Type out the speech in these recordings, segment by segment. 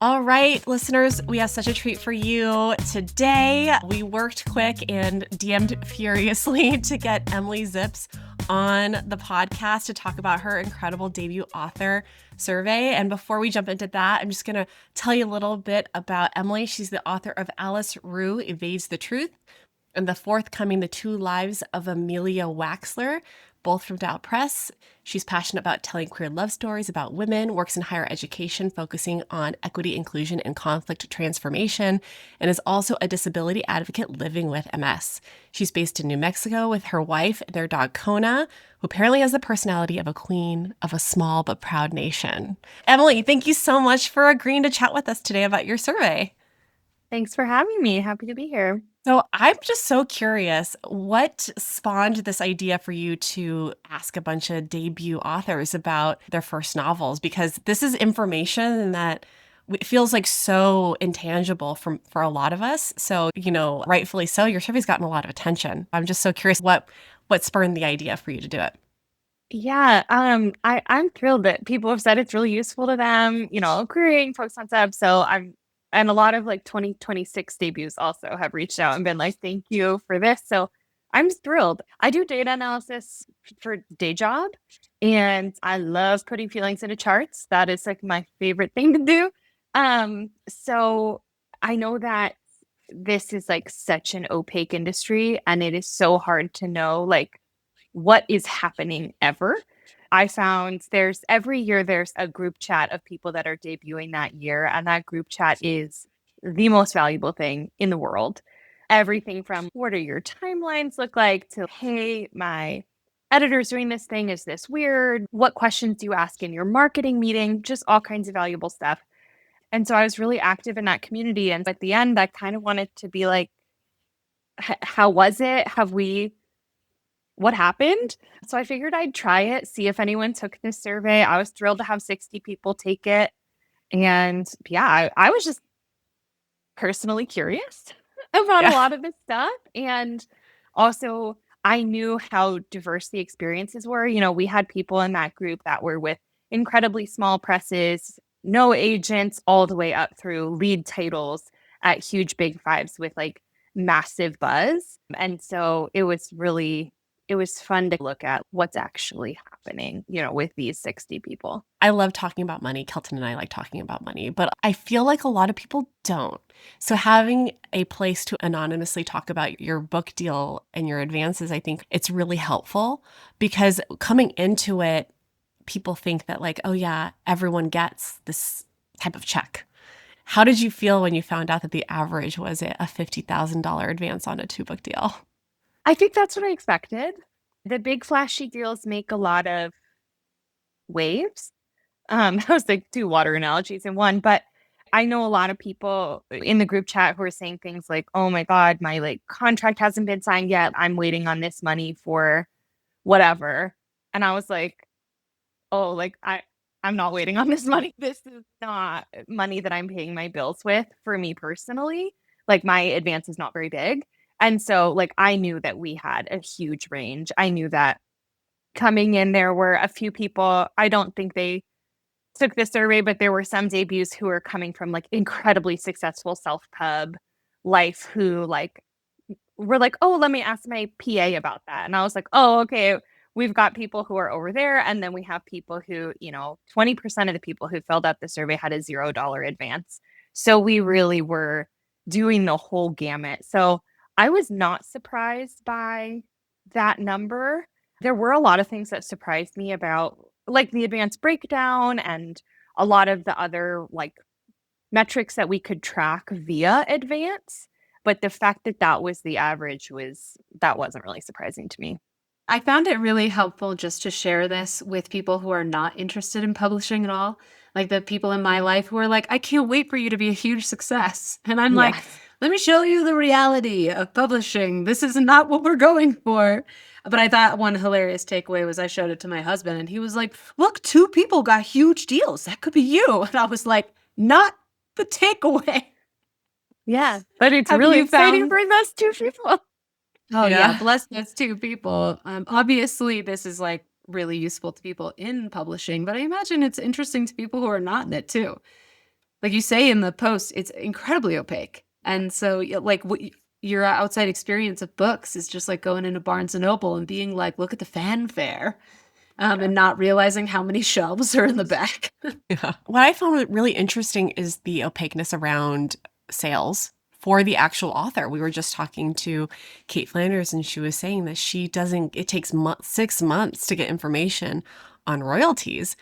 All right, listeners, we have such a treat for you today. We worked quick and DM'd furiously to get Emily Zips on the podcast to talk about her incredible debut author survey. And before we jump into that, I'm just going to tell you a little bit about Emily. She's the author of Alice Rue Evades the Truth and the forthcoming The Two Lives of Amelia Waxler, both from Dow Press. She's passionate about telling queer love stories about women, works in higher education, focusing on equity, inclusion, and conflict transformation, and is also a disability advocate living with MS. She's based in New Mexico with her wife and their dog Kona, who apparently has the personality of a queen of a small but proud nation. Emily, thank you so much for agreeing to chat with us today about your survey. Thanks for having me. Happy to be here. So I'm just so curious, what spawned this idea for you to ask a bunch of debut authors about their first novels? Because this is information that it feels like so intangible for a lot of us. So, rightfully so, your survey's gotten a lot of attention. I'm just so curious what spurred the idea for you to do it. Yeah, I'm thrilled that people have said it's really useful to them, creating folks on Sub. And a lot of 2026 debuts also have reached out and been like, thank you for this. So I'm thrilled. I do data analysis for day job, and I love putting feelings into charts. That is my favorite thing to do. So I know that this is such an opaque industry, and it is so hard to know what is happening ever. I found every year there's a group chat of people that are debuting that year, and that group chat is the most valuable thing in the world. Everything from what do your timelines look like to, hey, my editor's doing this thing. Is this weird? What questions do you ask in your marketing meeting? Just all kinds of valuable stuff. And so I was really active in that community. And at the end, I kind of wanted to be like, how was it? What happened? So I figured I'd try it, see if anyone took this survey. I was thrilled to have 60 people take it. And yeah, I was just personally curious about a Yeah. lot of this stuff. And also, I knew how diverse the experiences were. We had people in that group that were with incredibly small presses, no agents, all the way up through lead titles at huge big fives with massive buzz. And so it was fun to look at what's actually happening, with these 60 people. I love talking about money. Kelton and I like talking about money, but I feel like a lot of people don't. So having a place to anonymously talk about your book deal and your advances, I think it's really helpful, because coming into it, people think that oh yeah, everyone gets this type of check. How did you feel when you found out that the average was a $50,000 advance on a 2-book deal? I think that's what I expected. The big flashy deals make a lot of waves. That was two water analogies in one, but I know a lot of people in the group chat who are saying things like, oh my God, my contract hasn't been signed yet. I'm waiting on this money for whatever. And I was like, oh, I'm not waiting on this money. This is not money that I'm paying my bills with for me personally. My advance is not very big. And so I knew that we had a huge range. I knew that coming in, there were a few people, I don't think they took the survey, but there were some debuts who were coming from incredibly successful self-pub life who were like, oh, let me ask my PA about that. And I was like, oh, okay, we've got people who are over there. And then we have people who, 20% of the people who filled out the survey had a $0 advance. So we really were doing the whole gamut. So I was not surprised by that number. There were a lot of things that surprised me about the advance breakdown and a lot of the other metrics that we could track via advance. But the fact that that was the average wasn't really surprising to me. I found it really helpful just to share this with people who are not interested in publishing at all. Like the people in my life who are like, I can't wait for you to be a huge success. And I'm like, Yes. let me show you the reality of publishing. This is not what we're going for. But I thought one hilarious takeaway was I showed it to my husband and he was like, look, 2 people got huge deals. That could be you. And I was like, not the takeaway. Yeah. But it's Have really you exciting found- for those 2 people. Oh Yeah. yeah, bless those 2 people. Obviously, this is really useful to people in publishing, but I imagine it's interesting to people who are not in it too. Like you say in the post, it's incredibly opaque. And so like your outside experience of books is just like going into Barnes and Noble and being like, look at the fanfare. And not realizing how many shelves are in the back. Yeah. What I found really interesting is the opaqueness around sales for the actual author. We were just talking to Kate Flanders, and she was saying that it takes 6 months to get information on royalties.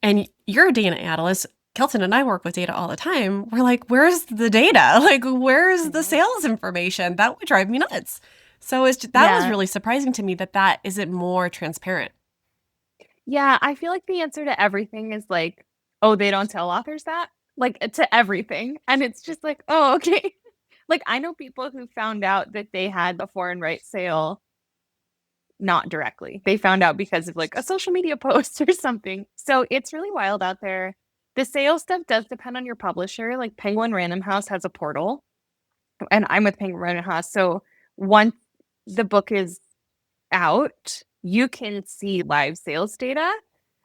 And you're a data analyst. Kelton and I work with data all the time. We're like, where's the data? Like, where's the sales information? That would drive me nuts. So that was really surprising to me that isn't more transparent. Yeah, I feel like the answer to everything is like, oh, they don't tell authors that? Like, to everything. And it's just like, oh, okay. Like, I know people who found out that they had a foreign rights sale not directly. They found out because of like a social media post or something. So it's really wild out there. The sales stuff does depend on your publisher. Like Penguin Random House has a portal, and I'm with Penguin Random House. So once the book is out, you can see live sales data,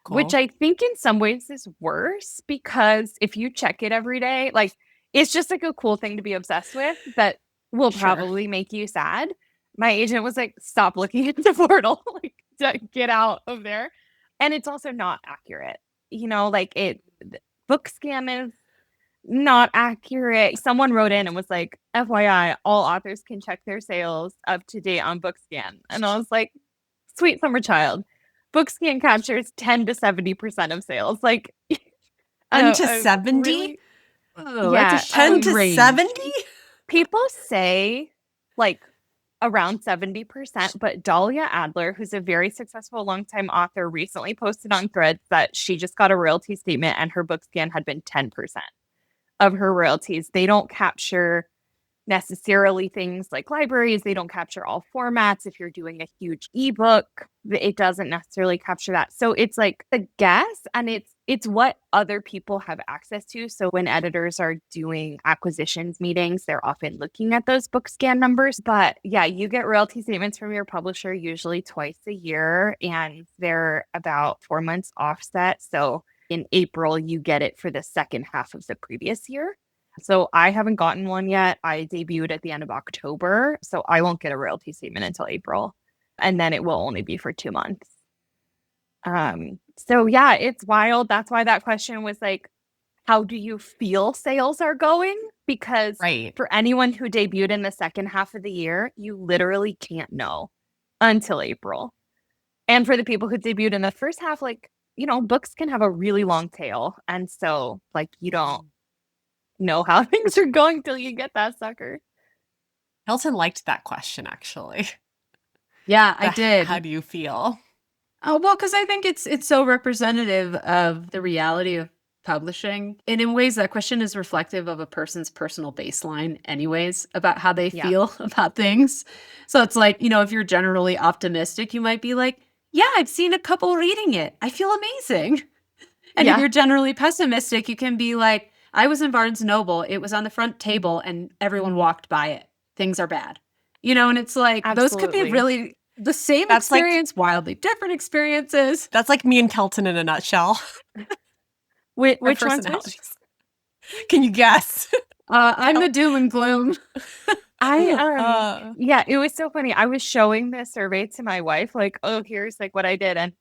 which I think in some ways is worse because if you check it every day, like it's just like a cool thing to be obsessed with that will probably make you sad. My agent was like, stop looking at the portal, like get out of there. And it's also not accurate. Like book scan is not accurate. Someone wrote in and was like, FYI, all authors can check their sales up to date on Bookscan. And I was like, sweet summer child. Bookscan captures 10 to 70% of sales. Like 10 to 70? Really? Oh, Yeah, that's a 10 to range. 70? People say like around 70%, but Dahlia Adler, who's a very successful longtime author, recently posted on Threads that she just got a royalty statement and her Bookscan had been 10% of her royalties. They don't capture necessarily things like libraries. They don't capture all formats. If you're doing a huge ebook, it doesn't necessarily capture that. So it's like a guess, and it's what other people have access to. So when editors are doing acquisitions meetings, they're often looking at those book scan numbers. But yeah, you get royalty statements from your publisher usually twice a year, and they're about 4 months offset. So in April, you get it for the second half of the previous year. So I haven't gotten one yet. I debuted at the end of October, so I won't get a royalty statement until April. And then it will only be for 2 months. So yeah, it's wild. That's why that question was like, how do you feel sales are going? Because for anyone who debuted in the second half of the year, you literally can't know until April. And for the people who debuted in the first half, like, books can have a really long tail. And so like, you don't know how things are going till you get that sucker. Kelton liked that question, actually. Yeah, I did. How do you feel? Oh, well, because I think it's so representative of the reality of publishing. And in ways, that question is reflective of a person's personal baseline anyways, about how they feel about things. So it's like, if you're generally optimistic, you might be like, yeah, I've seen a couple reading it. I feel amazing. And if you're generally pessimistic, you can be like, I was in Barnes & Noble. It was on the front table and everyone walked by it. Things are bad. And it's like, those could be really the same experience, wildly different experiences. That's like me and Kelton in a nutshell. Which one's which? Can you guess? I'm the doom and gloom. Yeah, it was so funny. I was showing the survey to my wife, like, oh, here's like what I did. And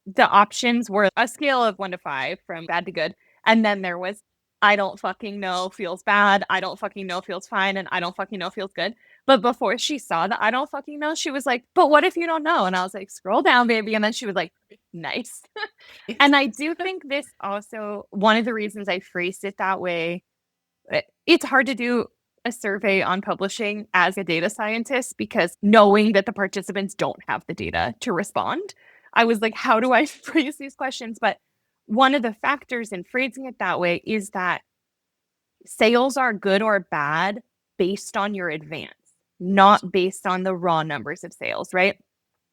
the options were a scale of 1 to 5 from bad to good. And then there was, I don't fucking know feels bad, I don't fucking know feels fine, and I don't fucking know feels good. But before she saw the I don't fucking know, she was like, but what if you don't know? And I was like, scroll down, baby. And then she was like, nice. And I do think this also, one of the reasons I phrased it that way, it's hard to do a survey on publishing as a data scientist because knowing that the participants don't have the data to respond, I was like, how do I phrase these questions? But one of the factors in phrasing it that way is that sales are good or bad based on your advance, not based on the raw numbers of sales, right?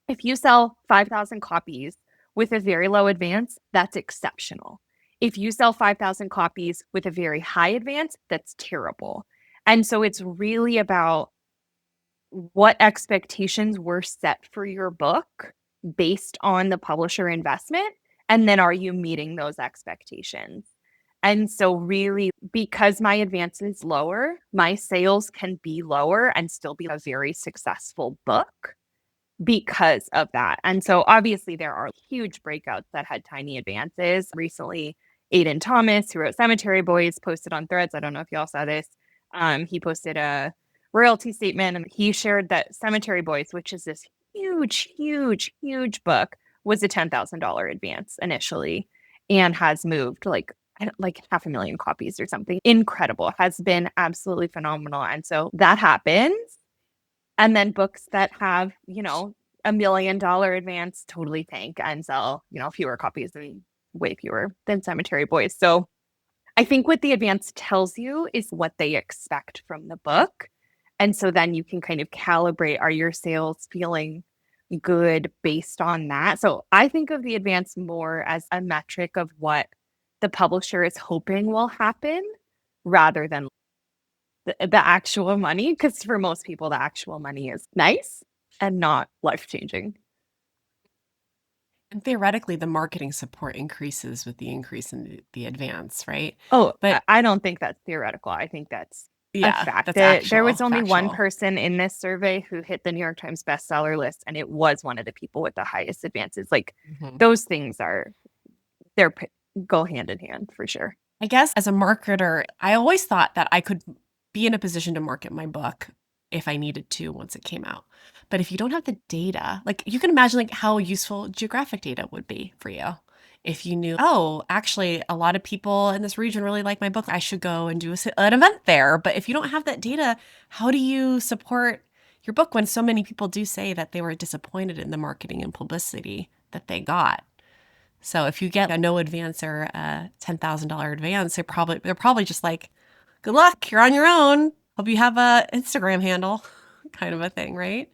If you sell 5,000 copies with a very low advance, that's exceptional. If you sell 5,000 copies with a very high advance, that's terrible. And so it's really about what expectations were set for your book based on the publisher investment. And then are you meeting those expectations? And so really, because my advance is lower, my sales can be lower and still be a very successful book because of that. And so obviously there are huge breakouts that had tiny advances. Recently, Aiden Thomas, who wrote Cemetery Boys, posted on Threads. I don't know if y'all saw this. He posted a royalty statement and he shared that Cemetery Boys, which is this huge book, was a $10,000 advance initially and has moved like 500,000 copies or something. Incredible. Has been absolutely phenomenal. And so that happens. And then books that have, $1 million advance totally tank and sell, fewer copies and way fewer than Cemetery Boys. So I think what the advance tells you is what they expect from the book. And so then you can kind of calibrate, are your sales feeling good based on that? So I think of the advance more as a metric of what the publisher is hoping will happen rather than the actual money, because for most people, the actual money is nice and not life-changing. And theoretically, the marketing support increases with the increase in the advance, right? Oh, But I don't think that's theoretical. I think that's a fact. that's There was only one factual. person in this survey who hit the New York Times bestseller list, and it was one of the people with the highest advances. Like Mhm. those things they're go hand in hand for sure. I guess as a marketer, I always thought that I could be in a position to market my book if I needed to once it came out. But if you don't have the data, like you can imagine like how useful geographic data would be for you. If you knew, oh, actually, a lot of people in this region really like my book, I should go and do an event there. But if you don't have that data, how do you support your book when so many people do say that they were disappointed in the marketing and publicity that they got? So if you get a no advance or a $10,000 advance, they're probably just like, good luck, you're on your own. Hope you have a Instagram handle, kind of a thing, right?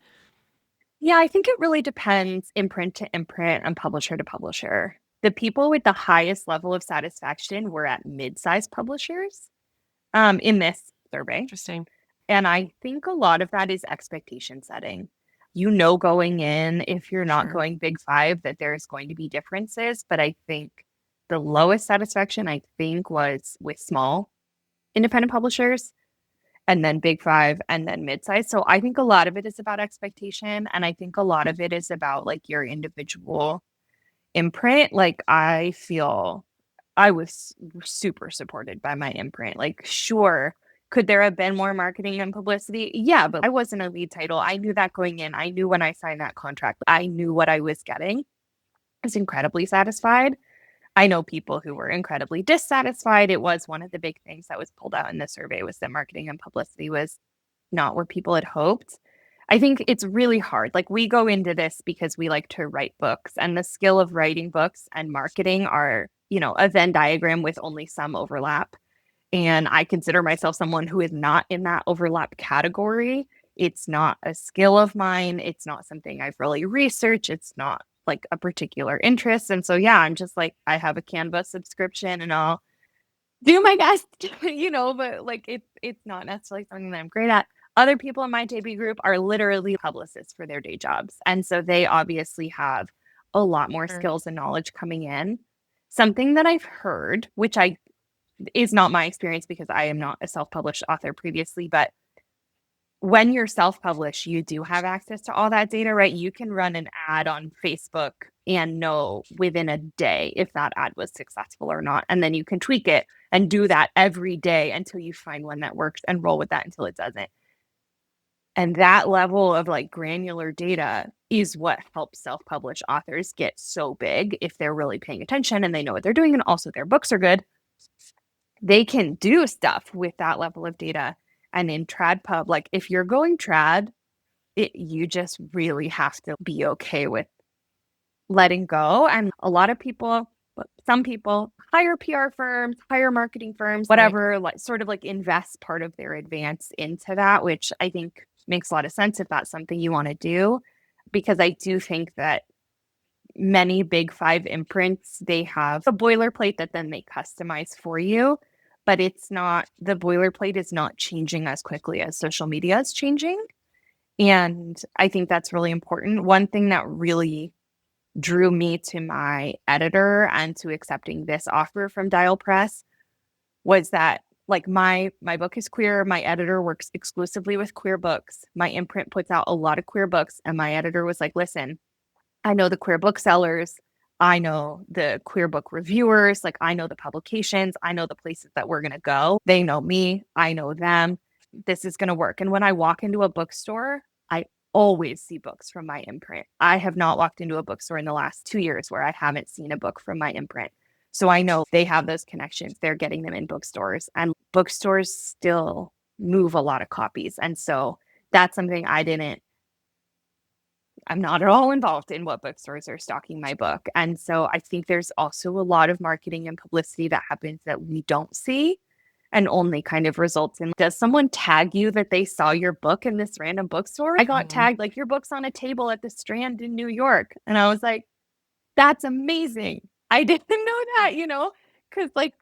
Yeah, I think it really depends imprint to imprint and publisher to publisher. The people with the highest level of satisfaction were at mid-sized publishers in this survey. Interesting. And I think a lot of that is expectation setting. Going in, if you're not Sure. going big five, that there's going to be differences. But I think the lowest satisfaction, was with small independent publishers and then big five and then mid-size. So I think a lot of it is about expectation. And I think a lot of it is about like your individual imprint. Like I feel I was super supported by my imprint. Like, sure, could there have been more marketing and publicity? Yeah, but I wasn't a lead title. I knew that going in. I knew when I signed that contract, I knew what I was getting. I was incredibly satisfied. I know people who were incredibly dissatisfied. It was one of the big things that was pulled out in the survey was that marketing and publicity was not where people had hoped. I think it's really hard. Like we go into this because we like to write books, and the skill of writing books and marketing are, a Venn diagram with only some overlap. And I consider myself someone who is not in that overlap category. It's not a skill of mine. It's not something I've really researched. It's not like a particular interest. And so, yeah, I'm just like, I have a Canva subscription and I'll do my best, but like it's not necessarily something that I'm great at. Other people in my JB group are literally publicists for their day jobs. And so they obviously have a lot more Sure. skills and knowledge coming in. Something that I've heard, which is not my experience because I am not a self-published author previously, but when you're self-published, you do have access to all that data, right? You can run an ad on Facebook and know within a day if that ad was successful or not. And then you can tweak it and do that every day until you find one that works and roll with that until it doesn't. And that level of like granular data is what helps self-published authors get so big if they're really paying attention and they know what they're doing and also their books are good. They can do stuff with that level of data. And in trad pub, like if you're going trad, you just really have to be okay with letting go. And a lot of people, some people hire PR firms, hire marketing firms, whatever, Right. like sort of like invest part of their advance into that, which I think makes a lot of sense if that's something you want to do. Because I do think that many big five imprints, they have a boilerplate that then they customize for you. But the boilerplate is not changing as quickly as social media is changing. And I think that's really important. One thing that really drew me to my editor and to accepting this offer from Dial Press was that like my book is queer. My editor works exclusively with queer books. My imprint puts out a lot of queer books. And my editor was like, listen, I know the queer booksellers. I know the queer book reviewers. Like, I know the publications. I know the places that we're going to go. They know me. I know them. This is going to work. And when I walk into a bookstore, I always see books from my imprint. I have not walked into a bookstore in the last 2 years where I haven't seen a book from my imprint. So I know they have those connections. They're getting them in bookstores, and bookstores still move a lot of copies. And so that's something I'm not at all involved in what bookstores are stocking my book. And so I think there's also a lot of marketing and publicity that happens that we don't see and only kind of results in, does someone tag you that they saw your book in this random bookstore? I got tagged like, your book's on a table at the Strand in New York. And I was like, that's amazing. I didn't know that, because like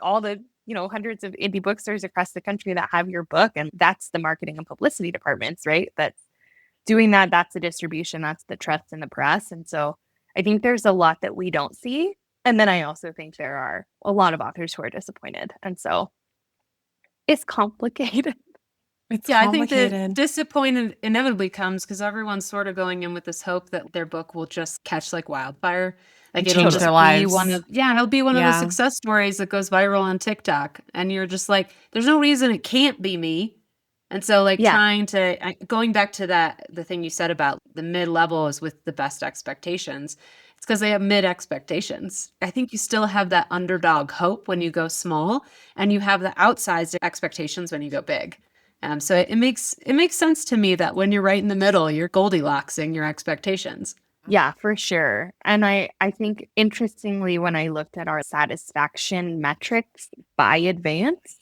all the, hundreds of indie bookstores across the country that have your book. And that's the marketing and publicity departments, right? That's doing that. That's the distribution. That's the trust in the press. And so I think there's a lot that we don't see. And then I also think there are a lot of authors who are disappointed. And so it's complicated. It's Yeah, I think the complicated. disappointment inevitably comes because everyone's sort of going in with this hope that their book will just catch like wildfire. Like it'll Change just their be lives. it'll be one of those Yeah. success stories that goes viral on TikTok. And you're just like, there's no reason it can't be me. And so like Yeah. going back to the thing you said about the mid-level is with the best expectations. It's because they have mid expectations. I think you still have that underdog hope when you go small, and you have the outsized expectations when you go big. So it makes sense to me that when you're right in the middle, you're Goldilocksing your expectations. Yeah, for sure. And I think interestingly, when I looked at our satisfaction metrics by advance,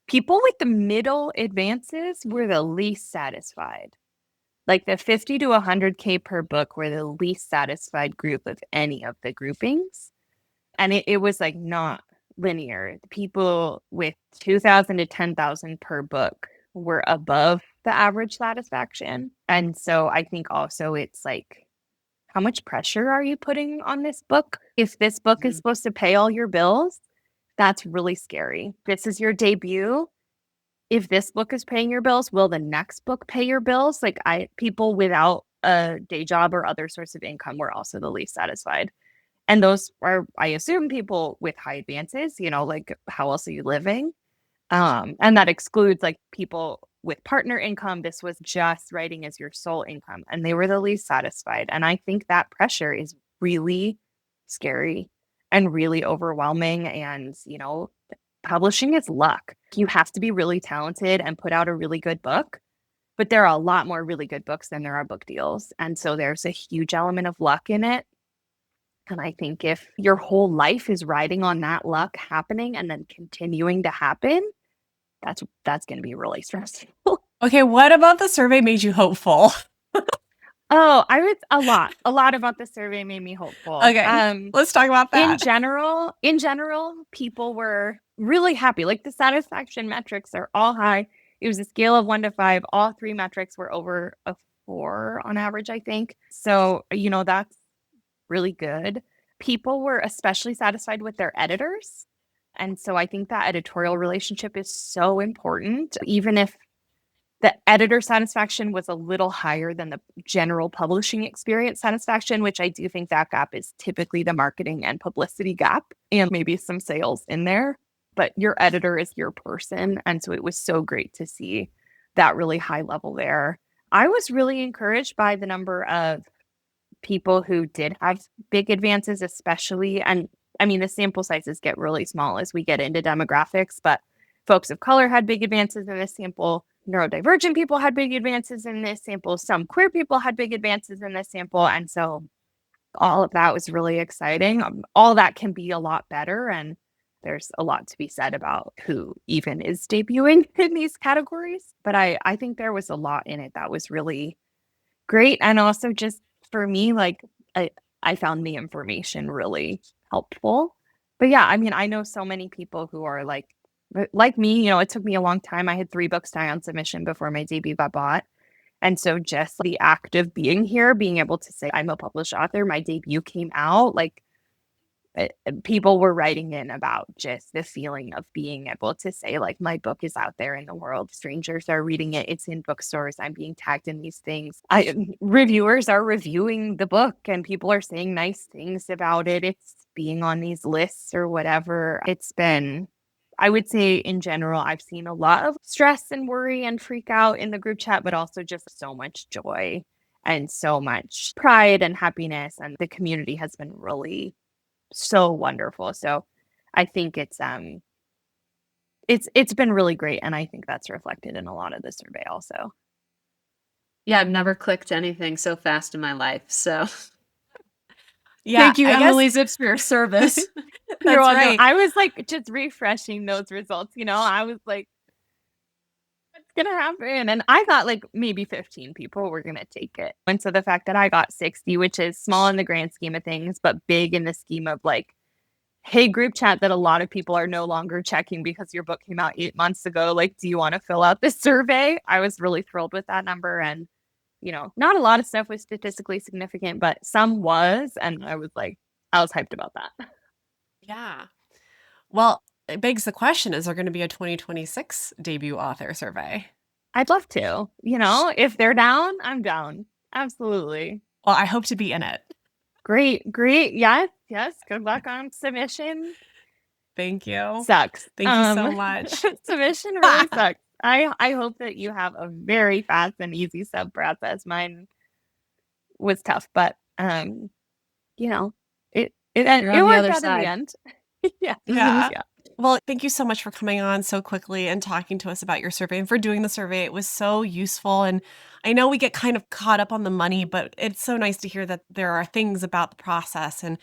people with the middle advances were the least satisfied. Like the 50 to 100K per book were the least satisfied group of any of the groupings. And it was like not linear. People with 2,000 to 10,000 per book were above the average satisfaction. And so I think also it's like, how much pressure are you putting on this book? If this book is supposed to pay all your bills, that's really scary. This is your debut. If this book is paying your bills, will the next book pay your bills? Like people without a day job or other source of income were also the least satisfied. And those are, I assume, people with high advances, like how else are you living? And that excludes like people with partner income. This was just writing as your sole income, and they were the least satisfied. And I think that pressure is really scary and really overwhelming. And, publishing is luck. You have to be really talented and put out a really good book, but there are a lot more really good books than there are book deals. And so there's a huge element of luck in it. And I think if your whole life is riding on that luck happening and then continuing to happen, that's going to be really stressful. Okay, what about the survey made you hopeful? Oh, a lot about the survey made me hopeful. Okay, let's talk about that. In general, people were really happy. Like the satisfaction metrics are all high. It was a scale of 1 to 5. All 3 metrics were over a 4 on average, I think. So, that's really good. People were especially satisfied with their editors. And so I think that editorial relationship is so important, even if the editor satisfaction was a little higher than the general publishing experience satisfaction, which I do think that gap is typically the marketing and publicity gap and maybe some sales in there. But your editor is your person. And so it was so great to see that really high level there. I was really encouraged by the number of people who did have big advances, especially, and I mean, the sample sizes get really small as we get into demographics, but folks of color had big advances in this sample. Neurodivergent people had big advances in this sample. Some queer people had big advances in this sample. And so all of that was really exciting. All that can be a lot better. And there's a lot to be said about who even is debuting in these categories. But I think there was a lot in it that was really great. And also just for me, like I found the information really helpful. But yeah, I mean, I know so many people who are like me, it took me a long time. I had 3 books die on submission before my debut got bought. And so just the act of being here, being able to say I'm a published author, my debut came out, like people were writing in about just the feeling of being able to say, like, my book is out there in the world. Strangers are reading it. It's in bookstores. I'm being tagged in these things. Reviewers are reviewing the book and people are saying nice things about it. It's being on these lists or whatever. It's been, I would say in general, I've seen a lot of stress and worry and freak out in the group chat, but also just so much joy and so much pride and happiness. And the community has been really so wonderful. So I think it's been really great. And I think that's reflected in a lot of the survey also. Yeah, I've never clicked anything so fast in my life. So Yeah, thank you, I Emily guess Zips, for your service. You're welcome. right. I was like just refreshing those results, I was like, what's gonna happen? And I thought like maybe 15 people were gonna take it. And so the fact that I got 60, which is small in the grand scheme of things, but big in the scheme of like, hey, group chat that a lot of people are no longer checking because your book came out 8 months ago. Like, do you want to fill out this survey? I was really thrilled with that number. And, not a lot of stuff was statistically significant, but some was. And I was hyped about that. Yeah. Well, it begs the question, is there going to be a 2026 debut author survey? I'd love to. If they're down, I'm down. Absolutely. Well, I hope to be in it. Great. Yes. Good luck on submission. Thank you. Sucks. Thank you so much. Submission really sucks. I hope that you have a very fast and easy sub process. Mine was tough, but it worked out in the end. Yeah. Yeah. Well, thank you so much for coming on so quickly and talking to us about your survey and for doing the survey. It was so useful. And I know we get kind of caught up on the money, but it's so nice to hear that there are things about the process. And,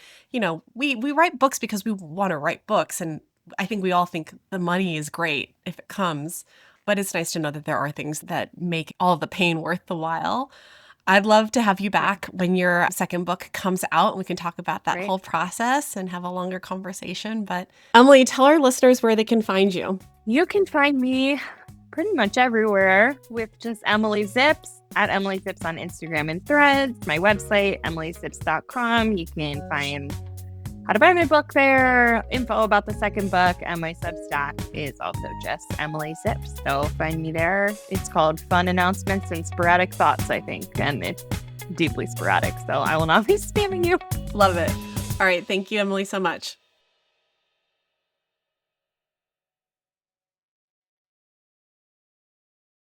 we write books because we want to write books. And I think we all think the money is great if it comes, but it's nice to know that there are things that make all of the pain worth the while. I'd love to have you back when your second book comes out and we can talk about that whole process and have a longer conversation. But Emily, tell our listeners where they can find you. You can find me pretty much everywhere with just Emily Zips, at Emily Zips on Instagram and Threads, my website, emilyzips.com. You can find how to buy my book there, info about the second book, and my Substack is also just Emily Zips. So find me there. It's called Fun Announcements and Sporadic Thoughts, I think, and it's deeply sporadic. So I will not be spamming you. Love it. All right. Thank you, Emily, so much.